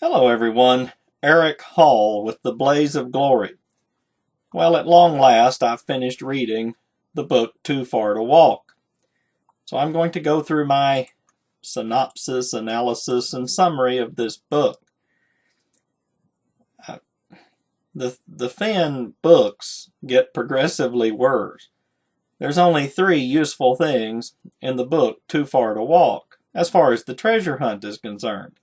Hello everyone, Eric Hall with The Blaze of Glory. Well, at long last I've finished reading the book Too Far to Walk. So I'm going to go through my synopsis, analysis, and summary of this book. The Fenn books get progressively worse. There's only 3 useful things in the book Too Far to Walk, as far as the treasure hunt is concerned.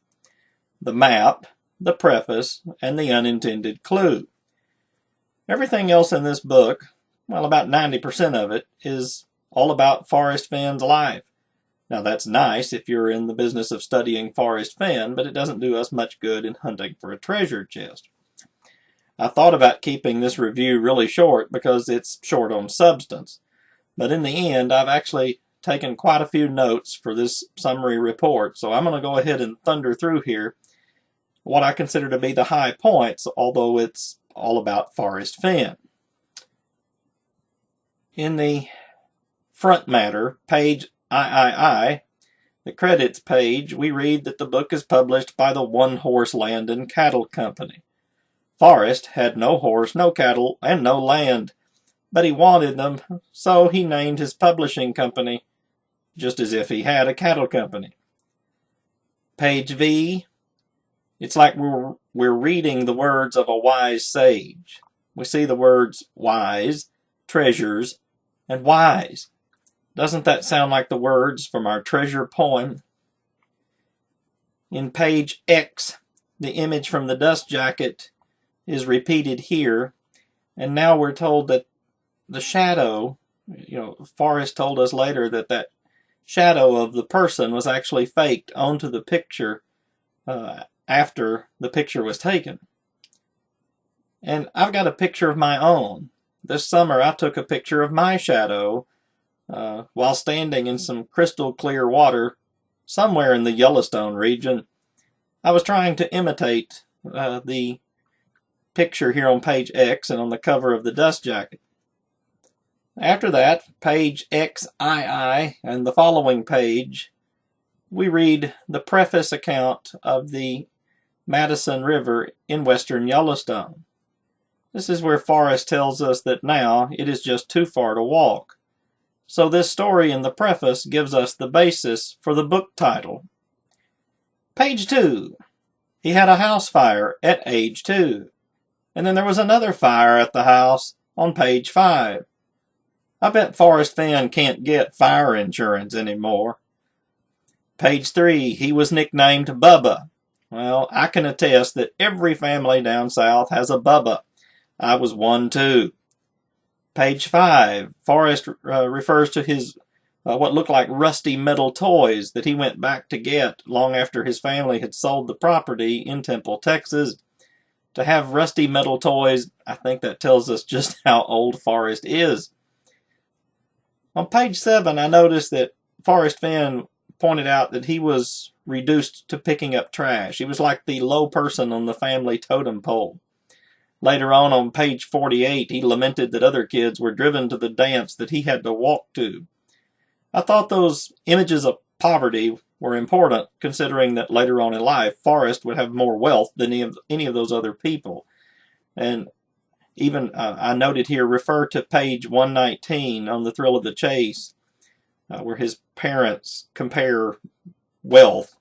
The map, the preface, and the unintended clue. Everything else in this book, well, about 90% of it, is all about Forrest Fenn's life. Now that's nice if you're in the business of studying Forrest Fenn, but it doesn't do us much good in hunting for a treasure chest. I thought about keeping this review really short because it's short on substance, but in the end I've actually taken quite a few notes for this summary report, so I'm going to go ahead and thunder through here what I consider to be the high points, although it's all about Forrest Fenn. In the front matter, page III, the credits page, we read that the book is published by the One Horse Land and Cattle Company. Forrest had no horse, no cattle, and no land, but he wanted them, so he named his publishing company just as if he had a cattle company. Page V, it's like we're reading the words of a wise sage. We see the words wise, treasures, and wise. Doesn't that sound like the words from our treasure poem? In page X, the image from the dust jacket is repeated here, and now we're told that the shadow, Forrest told us later that that shadow of the person was actually faked onto the picture after the picture was taken. And I've got a picture of my own. This summer I took a picture of my shadow while standing in some crystal clear water somewhere in the Yellowstone region. I was trying to imitate the picture here on page X and on the cover of the dust jacket. After that, page XII and the following page, we read the preface account of the Madison River in western Yellowstone. This is where Forrest tells us that now it is just too far to walk. So this story in the preface gives us the basis for the book title. Page 2. He had a house fire at age 2. And then there was another fire at the house on page 5. I bet Forrest Fenn can't get fire insurance anymore. Page 3. He was nicknamed Bubba. Well, I can attest that every family down south has a Bubba. I was one too. Page 5. Forrest refers to his what looked like rusty metal toys that he went back to get long after his family had sold the property in Temple, Texas. To have rusty metal toys, I think that tells us just how old Forrest is. On page 7, I noticed that Forrest Fenn pointed out that he was reduced to picking up trash. He was like the low person on the family totem pole. Later on page 48, he lamented that other kids were driven to the dance that he had to walk to. I thought those images of poverty were important, considering that later on in life, Forrest would have more wealth than any of those other people. And even, I noted here, refer to page 119 on The Thrill of the Chase, where his parents compare wealth.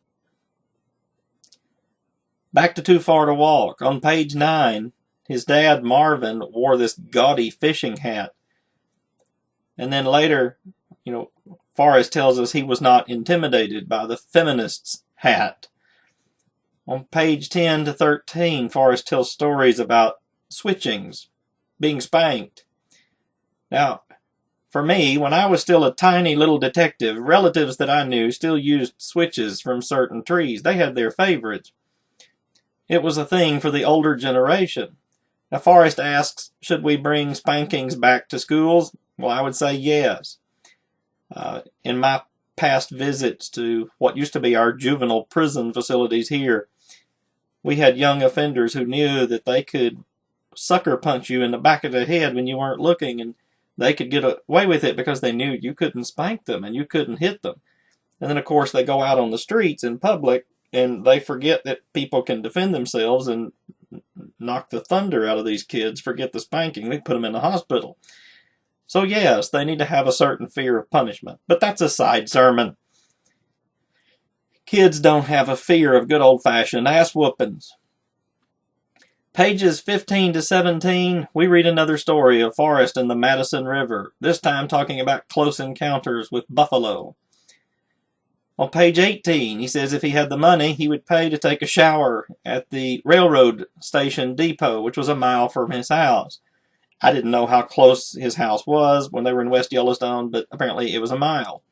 Back to Too Far to Walk. On page 9, his dad, Marvin, wore this gaudy fishing hat. And then later, Forrest tells us he was not intimidated by the feminist's hat. On page 10 to 13, Forrest tells stories about switchings, being spanked. Now, for me, when I was still a tiny little detective, relatives that I knew still used switches from certain trees. They had their favorites. It was a thing for the older generation. Now, Forrest asks, should we bring spankings back to schools? Well, I would say yes. In my past visits to what used to be our juvenile prison facilities here, we had young offenders who knew that they could sucker punch you in the back of the head when you weren't looking, and they could get away with it because they knew you couldn't spank them and you couldn't hit them. And then, of course, they go out on the streets in public and they forget that people can defend themselves and knock the thunder out of these kids. Forget the spanking. They put them in the hospital. So yes, they need to have a certain fear of punishment. But that's a side sermon. Kids don't have a fear of good old-fashioned ass whoopings. Pages 15 to 17, we read another story of Forrest and the Madison River, this time talking about close encounters with buffalo. On page 18, he says if he had the money, he would pay to take a shower at the railroad station depot, which was a mile from his house. I didn't know how close his house was when they were in West Yellowstone, but apparently it was a mile.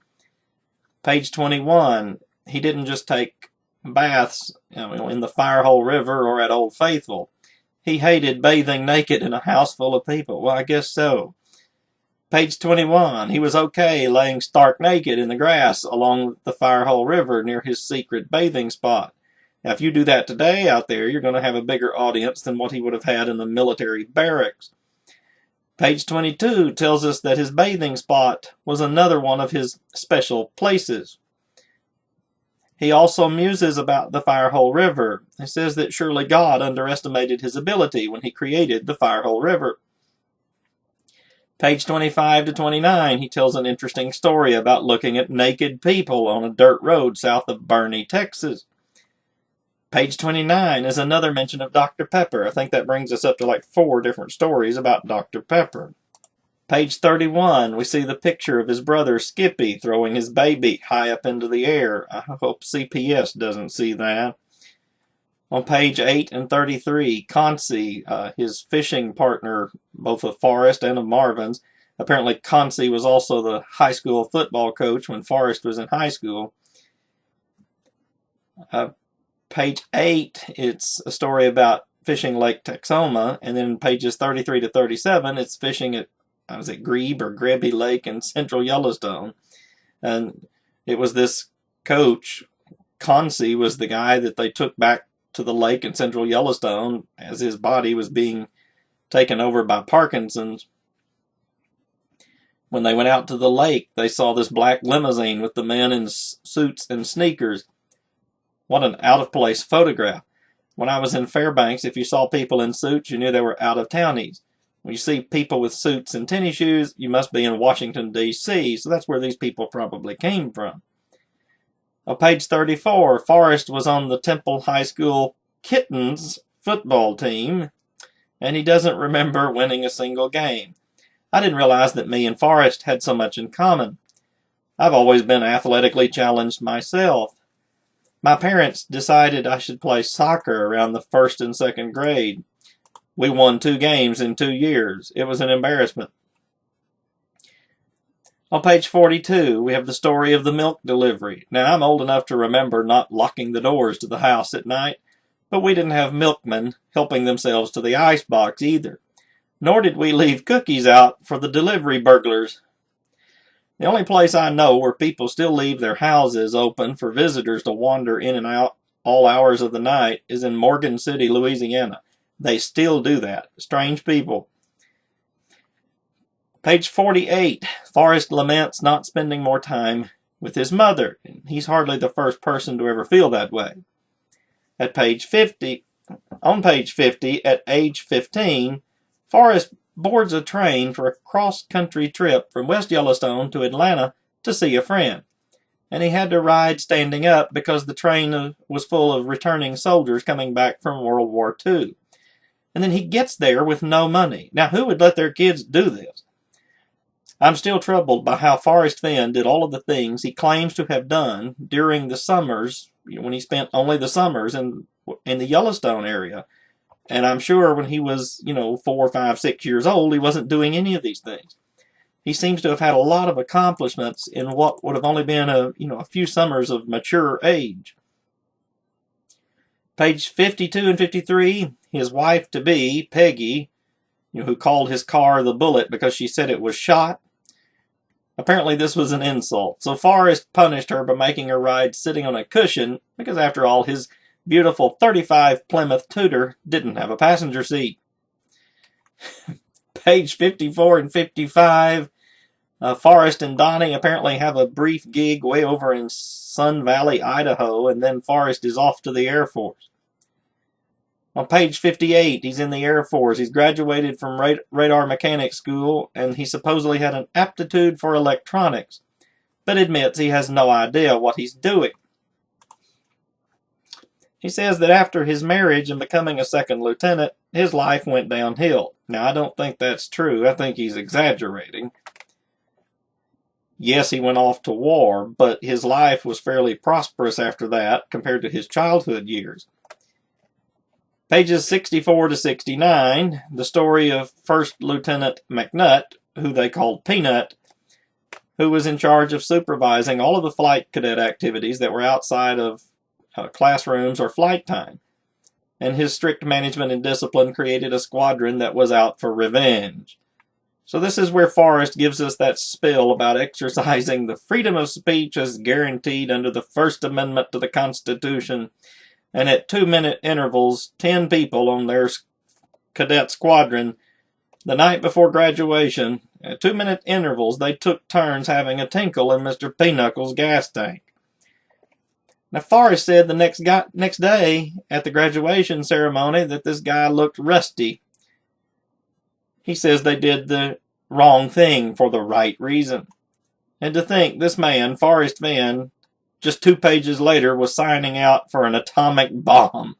Page 21, he didn't just take baths in the Firehole River or at Old Faithful. He hated bathing naked in a house full of people. Well, I guess so. Page 21, he was okay laying stark naked in the grass along the Firehole River near his secret bathing spot. Now, if you do that today out there, you're going to have a bigger audience than what he would have had in the military barracks. Page 22 tells us that his bathing spot was another one of his special places. He also muses about the Firehole River. He says that surely God underestimated his ability when he created the Firehole River. Page 25 to 29, he tells an interesting story about looking at naked people on a dirt road south of Boerne, Texas. Page 29 is another mention of Dr. Pepper. I think that brings us up to like 4 different stories about Dr. Pepper. Page 31, we see the picture of his brother Skippy throwing his baby high up into the air. I hope CPS doesn't see that. On page 8 and 33, Concy, his fishing partner, both of Forrest and of Marvin's. Apparently Concy was also the high school football coach when Forrest was in high school. Page 8, it's a story about fishing Lake Texoma, and then pages 33 to 37, it's fishing at, Grebe or Grebe Lake in central Yellowstone. And it was this coach, Concy, was the guy that they took back to the lake in central Yellowstone as his body was being taken over by Parkinson's. When they went out to the lake, they saw this black limousine with the men in suits and sneakers. What an out-of-place photograph. When I was in Fairbanks, if you saw people in suits, you knew they were out-of-townies. When you see people with suits and tennis shoes, you must be in Washington, D.C., so that's where these people probably came from. On page 34, Forrest was on the Temple High School Kittens football team, and he doesn't remember winning a single game. I didn't realize that me and Forrest had so much in common. I've always been athletically challenged myself. My parents decided I should play soccer around the 1st and 2nd grade. We won 2 games in 2 years. It was an embarrassment. On page 42, we have the story of the milk delivery. Now, I'm old enough to remember not locking the doors to the house at night, but we didn't have milkmen helping themselves to the icebox either. Nor did we leave cookies out for the delivery burglars. The only place I know where people still leave their houses open for visitors to wander in and out all hours of the night is in Morgan City, Louisiana. They still do that. Strange people. Page 48, Forrest laments not spending more time with his mother. He's hardly the first person to ever feel that way. On page 50, at age 15, Forrest boards a train for a cross-country trip from West Yellowstone to Atlanta to see a friend. And he had to ride standing up because the train was full of returning soldiers coming back from World War II. And then he gets there with no money. Now, who would let their kids do this? I'm still troubled by how Forrest Fenn did all of the things he claims to have done during the summers, when he spent only the summers in the Yellowstone area. And I'm sure when he was, 4, 5, 6 years old, he wasn't doing any of these things. He seems to have had a lot of accomplishments in what would have only been a few summers of mature age. Page 52 and 53, his wife-to-be, Peggy, who called his car the Bullet because she said it was shot. Apparently this was an insult, so Forrest punished her by making her ride sitting on a cushion because, after all, his beautiful 35 Plymouth Tudor didn't have a passenger seat. Page 54 and 55, Forrest and Donnie apparently have a brief gig way over in Sun Valley, Idaho, and then Forrest is off to the Air Force. On page 58, he's in the Air Force. He's graduated from radar mechanic school, and he supposedly had an aptitude for electronics, but admits he has no idea what he's doing. He says that after his marriage and becoming a second lieutenant, his life went downhill. Now, I don't think that's true. I think he's exaggerating. Yes, he went off to war, but his life was fairly prosperous after that compared to his childhood years. Pages 64 to 69, the story of First Lieutenant McNutt, who they called Peanut, who was in charge of supervising all of the flight cadet activities that were outside of classrooms or flight time. And his strict management and discipline created a squadron that was out for revenge. So this is where Forrest gives us that spiel about exercising the freedom of speech as guaranteed under the First Amendment to the Constitution. And at 2-minute intervals, 10 people on their cadet squadron, the night before graduation, at 2-minute intervals, they took turns having a tinkle in Mr. Pinocchle's gas tank. Now, Forrest said the next day at the graduation ceremony that this guy looked rusty. He says they did the wrong thing for the right reason. And to think this man, Forrest Fenn, just 2 pages later was signing out for an atomic bomb.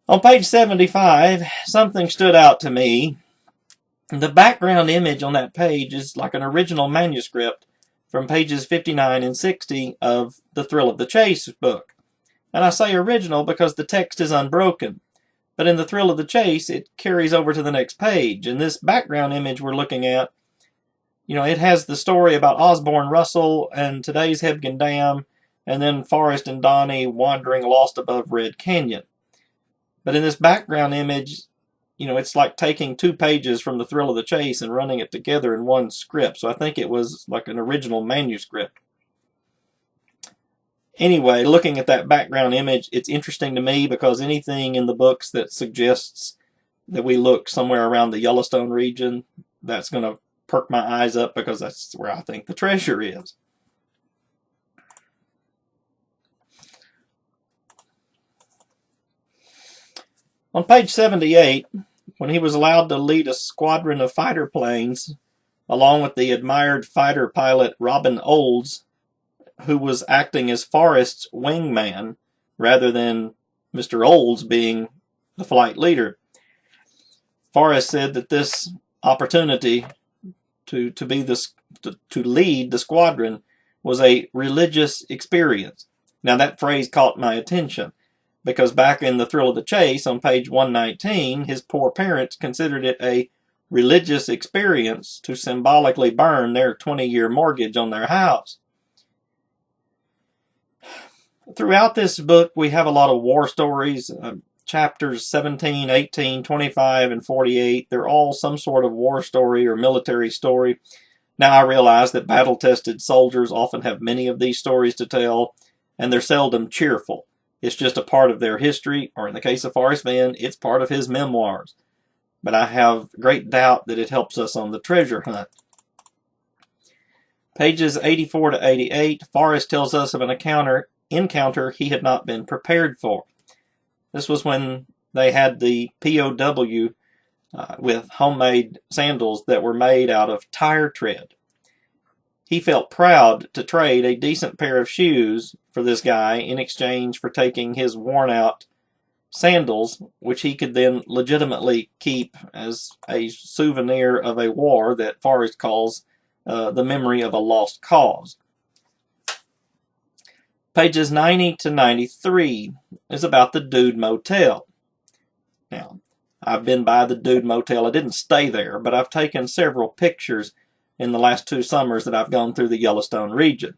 On page 75, something stood out to me. The background image on that page is like an original manuscript from pages 59 and 60 of the Thrill of the Chase book. And I say original because the text is unbroken. But in the Thrill of the Chase, it carries over to the next page. And this background image we're looking at, it has the story about Osborne Russell and today's Hebgen Dam, and then Forrest and Donnie wandering lost above Red Canyon. But in this background image, it's like taking 2 pages from the Thrill of the Chase and running it together in one script. So I think it was like an original manuscript. Anyway, looking at that background image, it's interesting to me because anything in the books that suggests that we look somewhere around the Yellowstone region, that's going to perk my eyes up because that's where I think the treasure is. On page 78, when he was allowed to lead a squadron of fighter planes, along with the admired fighter pilot Robin Olds, who was acting as Forrest's wingman, rather than Mr. Olds being the flight leader. Forrest said that this opportunity to lead the squadron was a religious experience. Now that phrase caught my attention, because back in the Thrill of the Chase on page 119, his poor parents considered it a religious experience to symbolically burn their 20-year mortgage on their house. Throughout this book, we have a lot of war stories. Chapters 17, 18, 25, and 48, they're all some sort of war story or military story. Now I realize that battle-tested soldiers often have many of these stories to tell, and they're seldom cheerful. It's just a part of their history, or in the case of Forrest Fenn, it's part of his memoirs. But I have great doubt that it helps us on the treasure hunt. Pages 84 to 88, Forrest tells us of an encounter he had not been prepared for. This was when they had the POW with homemade sandals that were made out of tire tread. He felt proud to trade a decent pair of shoes for this guy in exchange for taking his worn-out sandals, which he could then legitimately keep as a souvenir of a war that Forrest calls the memory of a lost cause. Pages 90 to 93 is about the Dude Motel. Now, I've been by the Dude Motel. I didn't stay there, but I've taken several pictures in the last 2 summers that I've gone through the Yellowstone region.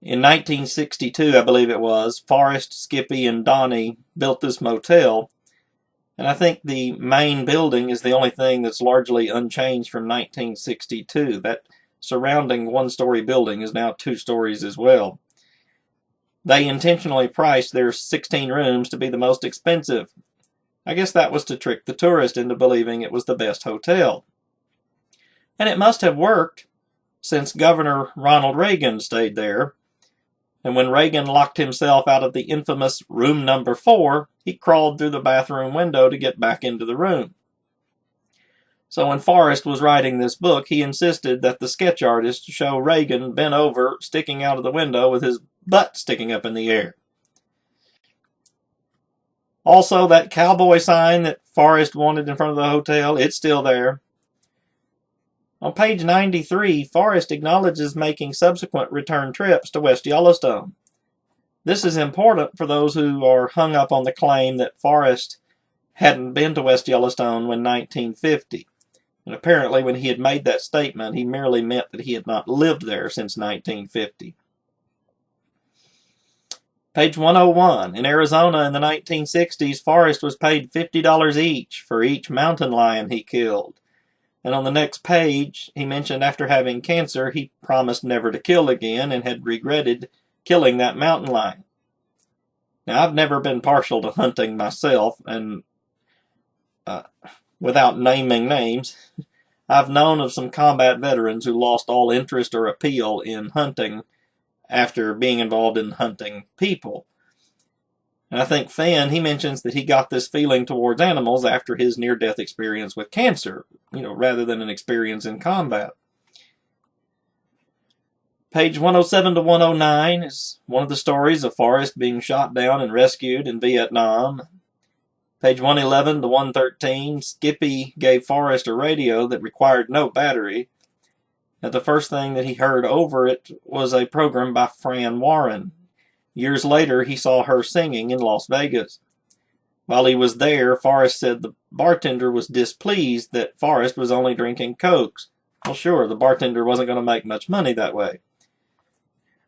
In 1962, I believe it was, Forrest, Skippy, and Donnie built this motel, and I think the main building is the only thing that's largely unchanged from 1962. That surrounding 1-story building is now 2 stories as well. They intentionally priced their 16 rooms to be the most expensive. I guess that was to trick the tourist into believing it was the best hotel. And it must have worked, since Governor Ronald Reagan stayed there. And when Reagan locked himself out of the infamous room number 4, he crawled through the bathroom window to get back into the room. So when Forrest was writing this book, he insisted that the sketch artist show Reagan bent over, sticking out of the window with his butt sticking up in the air. Also, that cowboy sign that Forrest wanted in front of the hotel, it's still there. On page 93, Forrest acknowledges making subsequent return trips to West Yellowstone. This is important for those who are hung up on the claim that Forrest hadn't been to West Yellowstone when 1950. And apparently when he had made that statement, he merely meant that he had not lived there since 1950. Page 101. In Arizona in the 1960s, Forrest was paid $50 each for each mountain lion he killed. And on the next page, he mentioned after having cancer, he promised never to kill again and had regretted killing that mountain lion. Now, I've never been partial to hunting myself, and without naming names, I've known of some combat veterans who lost all interest or appeal in hunting after being involved in hunting people. And I think Fenn, he mentions that he got this feeling towards animals after his near-death experience with cancer, rather than an experience in combat. Page 107 to 109 is one of the stories of Forrest being shot down and rescued in Vietnam. Page 111 to 113, Skippy gave Forrest a radio that required no battery. And the first thing that he heard over it was a program by Fran Warren. Years later, he saw her singing in Las Vegas. While he was there, Forrest said the bartender was displeased that Forrest was only drinking Cokes. Well, sure, the bartender wasn't going to make much money that way.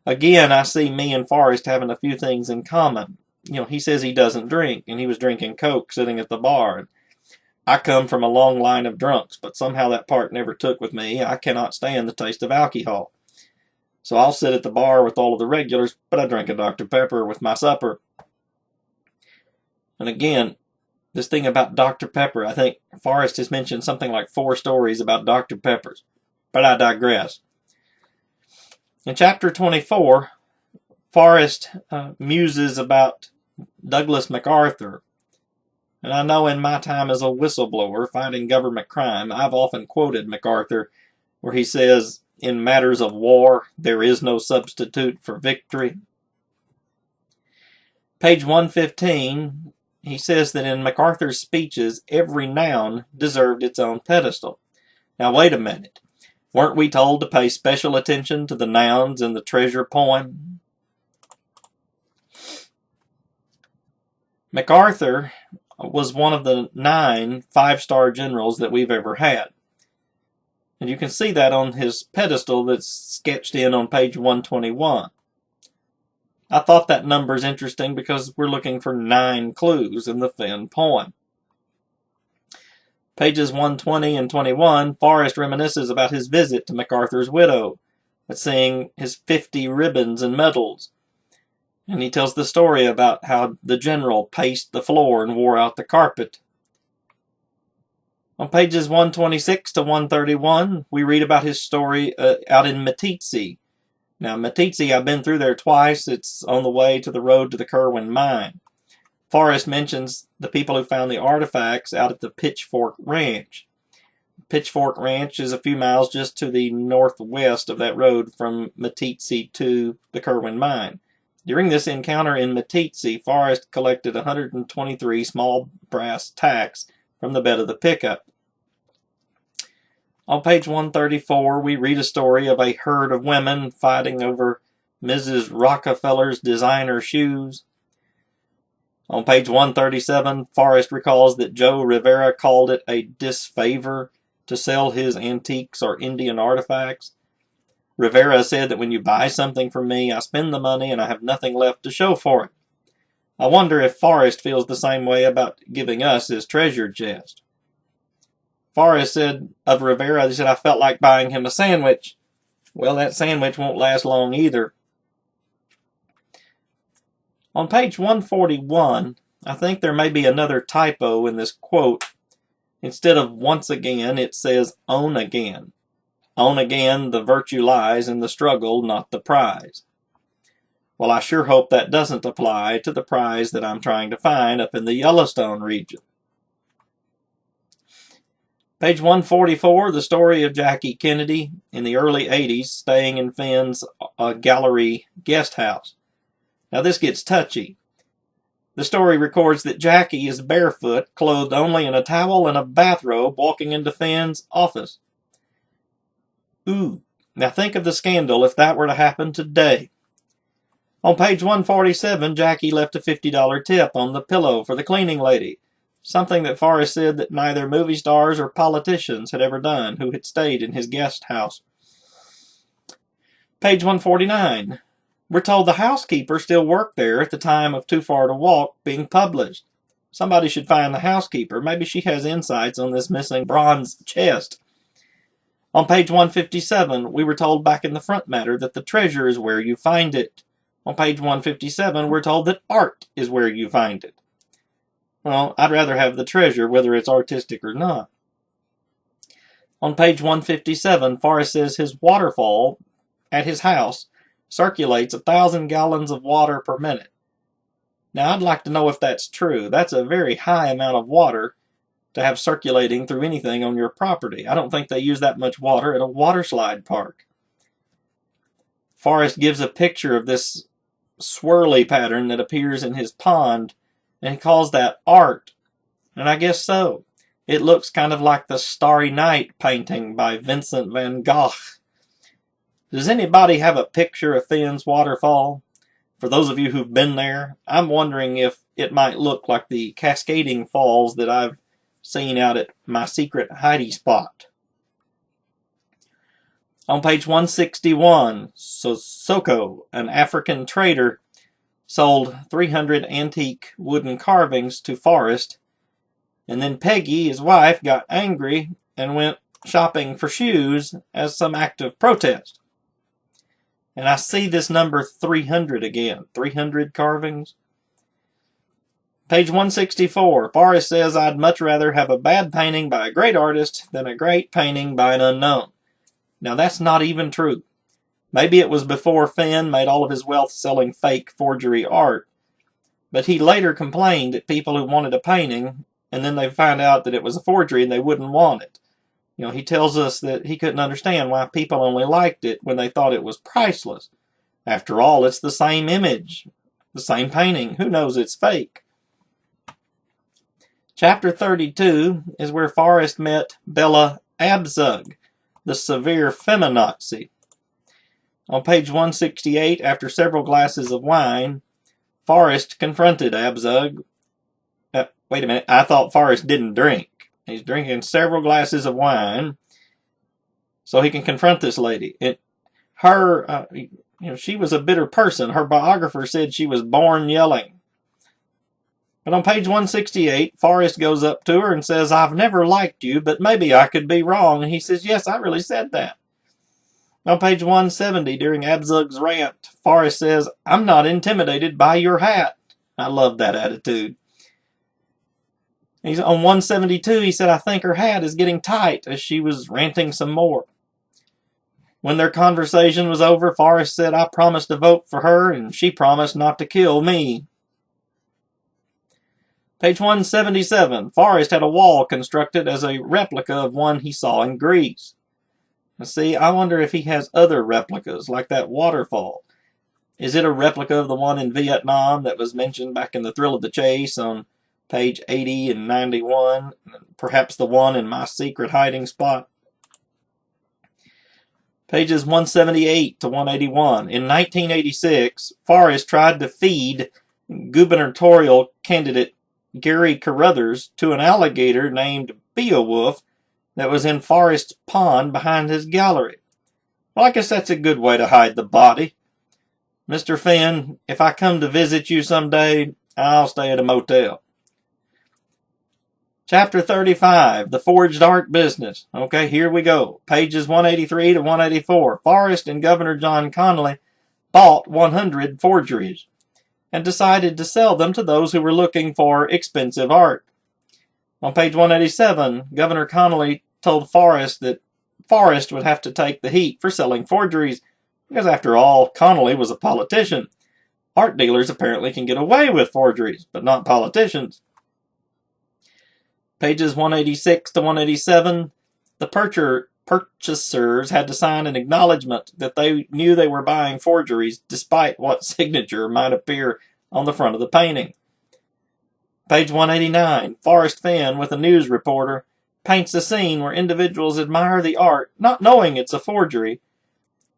Again, I see me and Forrest having a few things in common. He says he doesn't drink, and he was drinking Coke sitting at the bar. I come from a long line of drunks, but somehow that part never took with me. I cannot stand the taste of alcohol. So I'll sit at the bar with all of the regulars, but I drink a Dr. Pepper with my supper. And again, this thing about Dr. Pepper, I think Forrest has mentioned something like 4 stories about Dr. Peppers. But I digress. In chapter 24, Forrest muses about Douglas MacArthur. And I know in my time as a whistleblower fighting government crime, I've often quoted MacArthur where he says, "In matters of war, there is no substitute for victory." Page 115, he says that in MacArthur's speeches, every noun deserved its own pedestal. Now wait a minute. Weren't we told to pay special attention to the nouns in the treasure poem? MacArthur was one of the 9 5-star generals that we've ever had. And you can see that on his pedestal that's sketched in on page 121. I thought that number's interesting because we're looking for 9 clues in the Fenn poem. Pages 120 and 21, Forrest reminisces about his visit to MacArthur's widow, seeing his 50 ribbons and medals. And he tells the story about how the general paced the floor and wore out the carpet. On pages 126 to 131, we read about his story out in Meeteetse. Now, Meeteetse, I've been through there twice. It's on the way to the road to the Kerwin mine. Forrest mentions the people who found the artifacts out at the Pitchfork Ranch. Pitchfork Ranch is a few miles just to the northwest of that road from Meeteetse to the Kerwin mine. During this encounter in Meeteetse, Forrest collected 123 small brass tacks from the bed of the pickup. On page 134, we read a story of a herd of women fighting over Mrs. Rockefeller's designer shoes. On page 137, Forrest recalls that Joe Rivera called it a disfavor to sell his antiques or Indian artifacts. Rivera said that when you buy something from me, I spend the money and I have nothing left to show for it. I wonder if Forrest feels the same way about giving us his treasure chest. Forrest said of Rivera, he said, "I felt like buying him a sandwich." Well, that sandwich won't last long either. On page 141, I think there may be another typo in this quote. Instead of "once again," it says "own again." On again, the virtue lies in the struggle, not the prize. Well, I sure hope that doesn't apply to the prize that I'm trying to find up in the Yellowstone region. Page 144, the story of Jackie Kennedy in the early 80s staying in Fenn's gallery guest house. Now this gets touchy. The story records that Jackie is barefoot, clothed only in a towel and a bathrobe, walking into Fenn's office. Ooh, now think of the scandal if that were to happen today. On page 147, Jackie left a $50 tip on the pillow for the cleaning lady. Something that Forrest said that neither movie stars or politicians had ever done who had stayed in his guest house. Page 149. We're told the housekeeper still worked there at the time of Too Far to Walk being published. Somebody should find the housekeeper. Maybe she has insights on this missing bronze chest. On page 157, we were told back in the front matter that the treasure is where you find it. On page 157, we're told that art is where you find it. Well, I'd rather have the treasure, whether it's artistic or not. On page 157, Forrest says his waterfall at his house circulates 1,000 gallons of water per minute. Now, I'd like to know if that's true. That's a very high amount of water to have circulating through anything on your property. I don't think they use that much water at a waterslide park. Forrest gives a picture of this swirly pattern that appears in his pond, and he calls that art. And I guess so. It looks kind of like the Starry Night painting by Vincent van Gogh. Does anybody have a picture of Fenn's waterfall? For those of you who've been there, I'm wondering if it might look like the cascading falls that I've seen out at my secret hidey spot. On page 161, Soko, an African trader, sold 300 antique wooden carvings to Forrest, and then Peggy, his wife, got angry and went shopping for shoes as some act of protest. And I see this number 300 again, 300 carvings. Page 164, Forrest says I'd much rather have a bad painting by a great artist than a great painting by an unknown. Now that's not even true. Maybe it was before Fenn made all of his wealth selling fake forgery art, but he later complained at people who wanted a painting, and then they found out that it was a forgery and they wouldn't want it. You know, he tells us that he couldn't understand why people only liked it when they thought it was priceless. After all, it's the same image, the same painting. Who knows it's fake? Chapter 32 is where Forrest met Bella Abzug, the severe feminazi. On page 168, after several glasses of wine, Forrest confronted Abzug. Wait a minute, I thought Forrest didn't drink. He's drinking several glasses of wine so he can confront this lady. She was a bitter person. Her biographer said she was born yelling. But on page 168, Forrest goes up to her and says, I've never liked you, but maybe I could be wrong. And he says, yes, I really said that. On page 170, during Abzug's rant, Forrest says, I'm not intimidated by your hat. I love that attitude. He's on 172, he said, I think her hat is getting tight, as she was ranting some more. When their conversation was over, Forrest said, I promised to vote for her, and she promised not to kill me. Page 177, Forrest had a wall constructed as a replica of one he saw in Greece. Now see, I wonder if he has other replicas, like that waterfall. Is it a replica of the one in Vietnam that was mentioned back in The Thrill of the Chase on page 80 and 91? Perhaps the one in my secret hiding spot? Pages 178 to 181. In 1986, Forrest tried to feed gubernatorial candidate Gary Carruthers to an alligator named Beowulf that was in Forrest's pond behind his gallery. Well, I guess that's a good way to hide the body. Mr. Fenn, if I come to visit you someday, I'll stay at a motel. Chapter 35, the forged art business. Okay, here we go. Pages 183 to 184. Forrest and Governor John Connally bought 100 forgeries and decided to sell them to those who were looking for expensive art. On page 187, Governor Connally told Forrest that Forrest would have to take the heat for selling forgeries, because after all, Connolly was a politician. Art dealers apparently can get away with forgeries, but not politicians. Pages 186 to 187, the purchasers had to sign an acknowledgement that they knew they were buying forgeries despite what signature might appear on the front of the painting. Page 189, Forrest Fenn, with a news reporter, paints a scene where individuals admire the art, not knowing it's a forgery,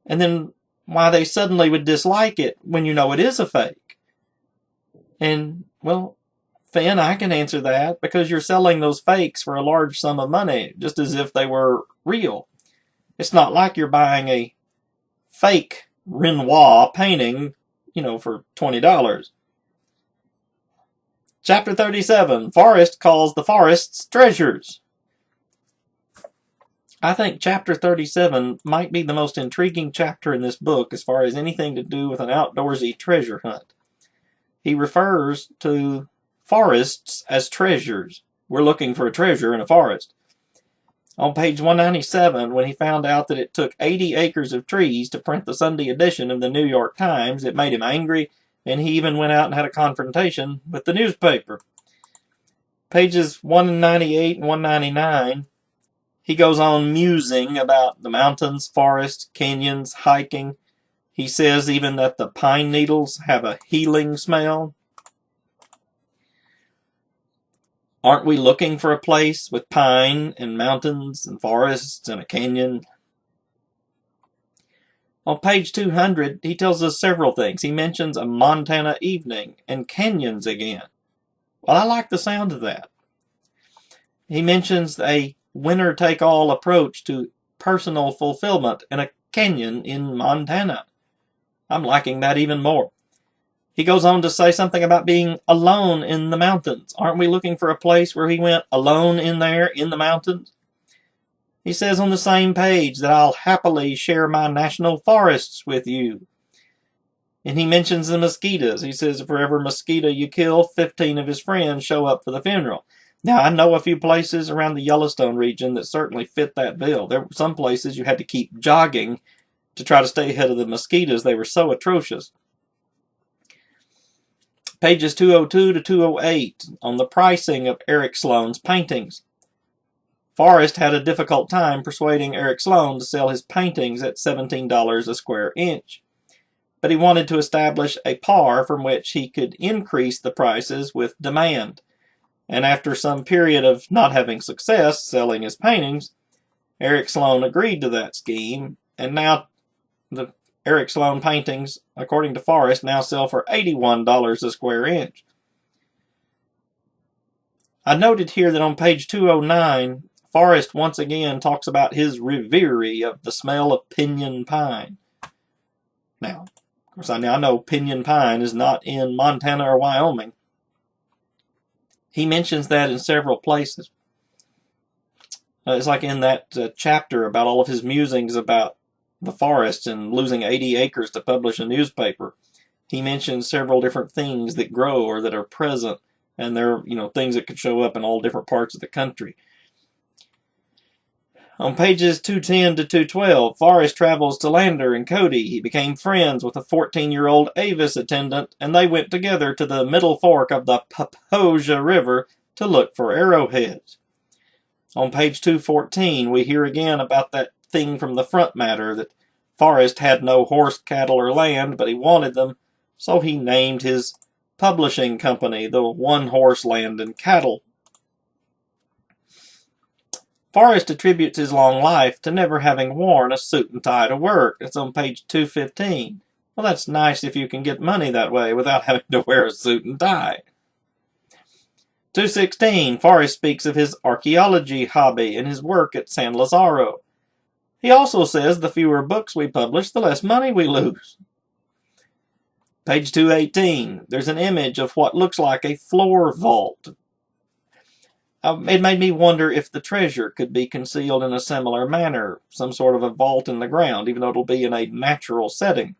and then why they suddenly would dislike it when you know it is a fake. And, well, Fenn, I can answer that, because you're selling those fakes for a large sum of money, just as if they were real. It's not like you're buying a fake Renoir painting, for $20. Chapter 37, Forrest calls the forests treasures. I think Chapter 37 might be the most intriguing chapter in this book as far as anything to do with an outdoorsy treasure hunt. He refers to forests as treasures. We're looking for a treasure in a forest. On page 197, when he found out that it took 80 acres of trees to print the Sunday edition of the New York Times, it made him angry, and he even went out and had a confrontation with the newspaper. Pages 198 and 199, he goes on musing about the mountains, forests, canyons, hiking. He says even that the pine needles have a healing smell. Aren't we looking for a place with pine and mountains and forests and a canyon? On page 200, he tells us several things. He mentions a Montana evening and canyons again. Well, I like the sound of that. He mentions a winner-take-all approach to personal fulfillment in a canyon in Montana. I'm liking that even more. He goes on to say something about being alone in the mountains. Aren't we looking for a place where he went alone in there, in the mountains? He says on the same page that I'll happily share my national forests with you. And he mentions the mosquitoes. He says for every mosquito you kill, 15 of his friends show up for the funeral. Now, I know a few places around the Yellowstone region that certainly fit that bill. There were some places you had to keep jogging to try to stay ahead of the mosquitoes. They were so atrocious. Pages 202 to 208 on the pricing of Eric Sloane's paintings. Forrest had a difficult time persuading Eric Sloane to sell his paintings at $17 a square inch. But he wanted to establish a par from which he could increase the prices with demand. And after some period of not having success selling his paintings, Eric Sloane agreed to that scheme, and now the Eric Sloane paintings, according to Forrest, now sell for $81 a square inch. I noted here that on page 209, Forrest once again talks about his reverie of the smell of pinyon pine. Now, of course, I know pinyon pine is not in Montana or Wyoming. He mentions that in several places. It's like in that chapter about all of his musings about the forest and losing 80 acres to publish a newspaper. He mentions several different things that grow or that are present, and they're, things that could show up in all different parts of the country. On pages 210 to 212, Forrest travels to Lander and Cody. He became friends with a 14-year-old Avis attendant, and they went together to the middle fork of the Papoja River to look for arrowheads. On page 214, we hear again about that thing from the front matter, that Forrest had no horse, cattle, or land, but he wanted them, so he named his publishing company the One Horse Land and Cattle. Forrest attributes his long life to never having worn a suit and tie to work. It's on page 215. Well, that's nice if you can get money that way without having to wear a suit and tie. 216. Forrest speaks of his archaeology hobby and his work at San Lazaro. He also says the fewer books we publish, the less money we lose. Page 218. There's an image of what looks like a floor vault. It made me wonder if the treasure could be concealed in a similar manner, some sort of a vault in the ground, even though it'll be in a natural setting.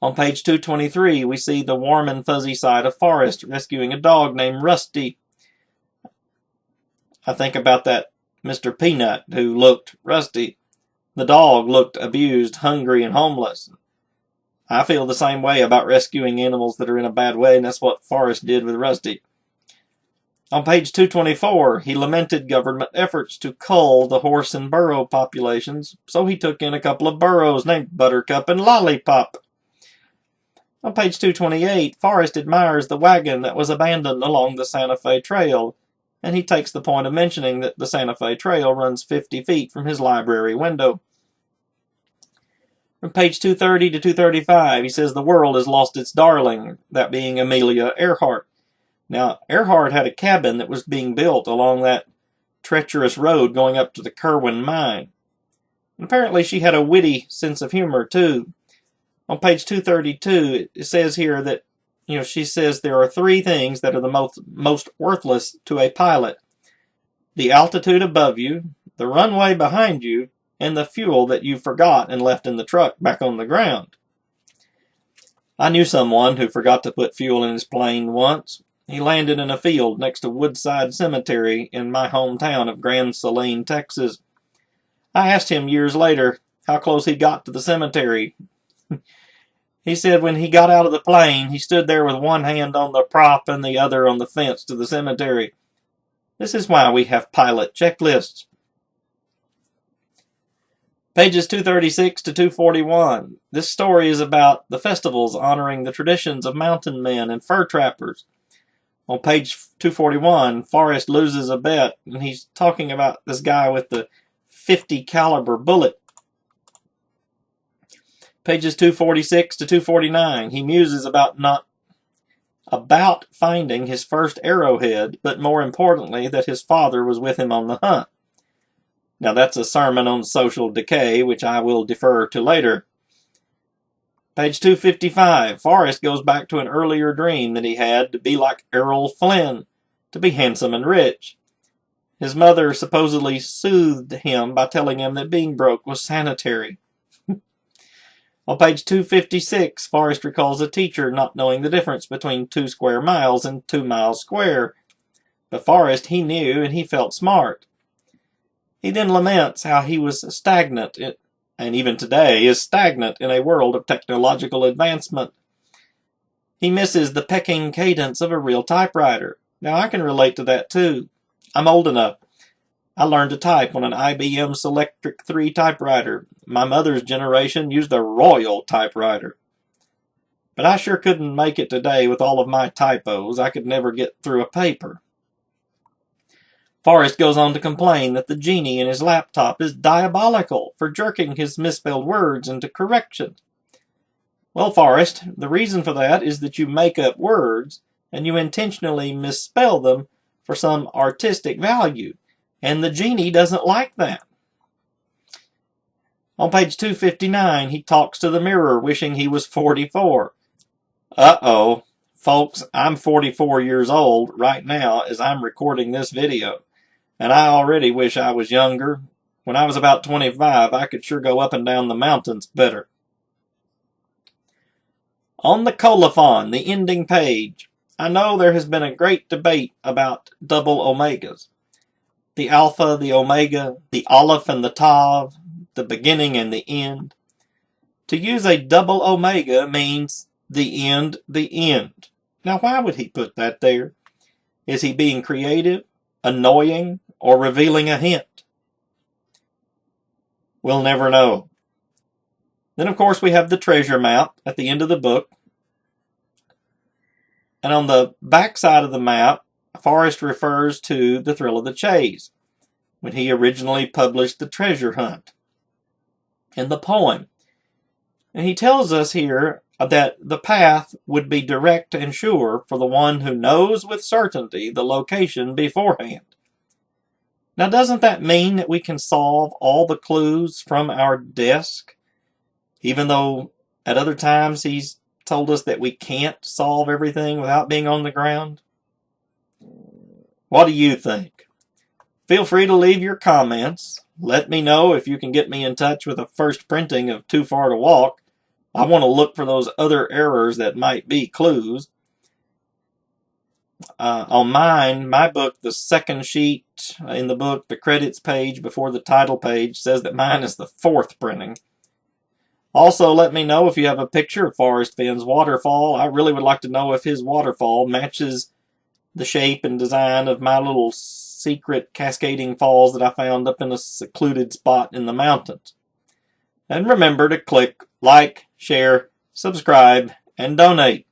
On page 223, we see the warm and fuzzy side of Forrest rescuing a dog named Rusty. I think about that Mr. Peanut, who looked rusty. The dog looked abused, hungry, and homeless. I feel the same way about rescuing animals that are in a bad way, and that's what Forrest did with Rusty. On page 224, he lamented government efforts to cull the horse and burro populations, so he took in a couple of burros named Buttercup and Lollipop. On page 228, Forrest admires the wagon that was abandoned along the Santa Fe Trail, and he takes the point of mentioning that the Santa Fe Trail runs 50 feet from his library window. From page 230 to 235, he says the world has lost its darling, that being Amelia Earhart. Now, Earhart had a cabin that was being built along that treacherous road going up to the Kerwin mine. And apparently she had a witty sense of humor, too. On page 232, it says here that, she says there are three things that are the most worthless to a pilot. The altitude above you, the runway behind you, and the fuel that you forgot and left in the truck back on the ground. I knew someone who forgot to put fuel in his plane once. He landed in a field next to Woodside Cemetery in my hometown of Grand Saline, Texas. I asked him years later how close he got to the cemetery. He said when he got out of the plane, he stood there with one hand on the prop and the other on the fence to the cemetery. This is why we have pilot checklists. Pages 236 to 241. This story is about the festivals honoring the traditions of mountain men and fur trappers. On page 241, Forrest loses a bet, and he's talking about this guy with the .50 caliber bullet. Pages 246 to 249, he muses about finding his first arrowhead, but more importantly, that his father was with him on the hunt. Now that's a sermon on social decay, which I will defer to later. Page 255, Forrest goes back to an earlier dream that he had to be like Errol Flynn, to be handsome and rich. His mother supposedly soothed him by telling him that being broke was sanitary. On page 256, Forrest recalls a teacher not knowing the difference between 2 square miles and 2 miles square. But Forrest, he knew, and he felt smart. He then laments how he was stagnant, and even today is stagnant in a world of technological advancement. He misses the pecking cadence of a real typewriter. Now I can relate to that too. I'm old enough. I learned to type on an IBM Selectric 3 typewriter. My mother's generation used a Royal typewriter. But I sure couldn't make it today with all of my typos. I could never get through a paper. Forrest goes on to complain that the genie in his laptop is diabolical for jerking his misspelled words into correction. Well, Forrest, the reason for that is that you make up words and you intentionally misspell them for some artistic value, and the genie doesn't like that. On page 259, he talks to the mirror, wishing he was 44. Uh-oh. Folks, I'm 44 years old right now as I'm recording this video, and I already wish I was younger. When I was about 25, I could sure go up and down the mountains better. On the colophon, the ending page, I know there has been a great debate about double omegas. The alpha, the omega, the aleph and the tav, the beginning and the end. To use a double omega means the end, the end. Now why would he put that there? Is he being creative, annoying, or revealing a hint? We'll never know. Then of course we have the treasure map at the end of the book. And on the back side of the map, Forrest refers to the thrill of the chase, when he originally published The Treasure Hunt, in the poem. And he tells us here that the path would be direct and sure for the one who knows with certainty the location beforehand. Now doesn't that mean that we can solve all the clues from our desk, even though at other times he's told us that we can't solve everything without being on the ground? What do you think? Feel free to leave your comments. Let me know if you can get me in touch with a first printing of Too Far to Walk. I want to look for those other errors that might be clues. On mine, my book, the second sheet in the book, the credits page before the title page, says that mine is the 4th printing. Also, let me know if you have a picture of Forrest Fenn's waterfall. I really would like to know if his waterfall matches the shape and design of my little secret cascading falls that I found up in a secluded spot in the mountains. And remember to click like, share, subscribe, and donate.